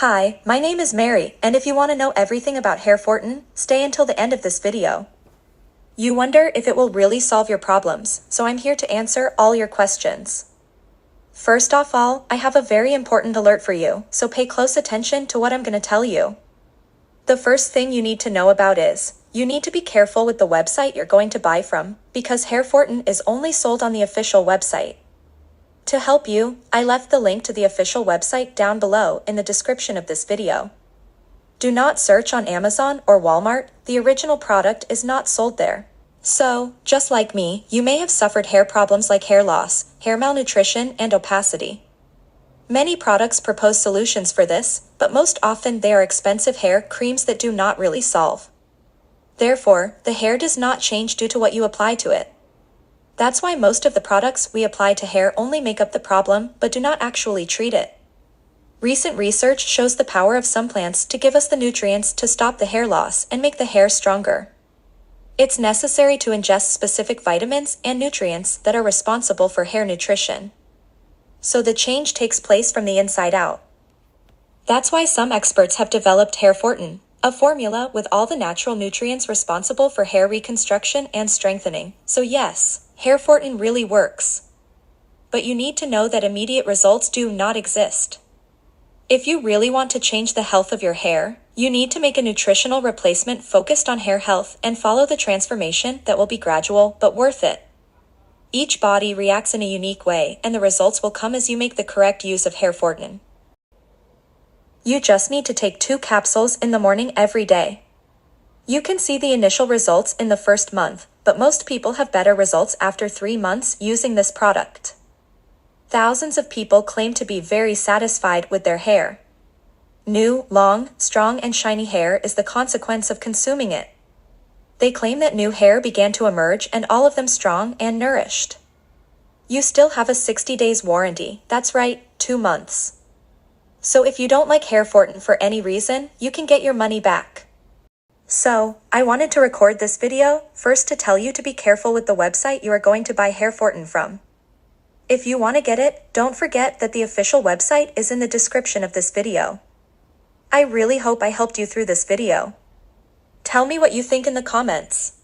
Hi, my name is Mary, and if you want to know everything about HairFortin, stay until the end of this video. You wonder if it will really solve your problems, so I'm here to answer all your questions. First off I have a very important alert for you, so pay close attention to what I'm going to tell you. The first thing you need to know about is, you need to be careful with the website you're going to buy from, because HairFortin is only sold on the official website. To help you, I left the link to the official website down below in the description of this video. Do not search on Amazon or Walmart, the original product is not sold there. So, just like me, you may have suffered hair problems like hair loss, hair malnutrition, and opacity. Many products propose solutions for this, but most often they are expensive hair creams that do not really solve. Therefore, the hair does not change due to what you apply to it. That's why most of the products we apply to hair only make up the problem but do not actually treat it. Recent research shows the power of some plants to give us the nutrients to stop the hair loss and make the hair stronger. It's necessary to ingest specific vitamins and nutrients that are responsible for hair nutrition. So the change takes place from the inside out. That's why some experts have developed HairFortin, a formula with all the natural nutrients responsible for hair reconstruction and strengthening. So yes, HairFortin really works. But you need to know that immediate results do not exist. If you really want to change the health of your hair, you need to make a nutritional replacement focused on hair health and follow the transformation that will be gradual but worth it. Each body reacts in a unique way, and the results will come as you make the correct use of HairFortin. You just need to take 2 capsules in the morning every day. You can see the initial results in the first month, but most people have better results after 3 months using this product. Thousands of people claim to be very satisfied with their hair. New, long, strong and shiny hair is the consequence of consuming it. They claim that new hair began to emerge and all of them strong and nourished. You still have a 60 days warranty, that's right, 2 months. So if you don't like HairFortin for any reason, you can get your money back. So, I wanted to record this video, first to tell you to be careful with the website you are going to buy HairFortin from. If you want to get it, don't forget that the official website is in the description of this video. I really hope I helped you through this video. Tell me what you think in the comments.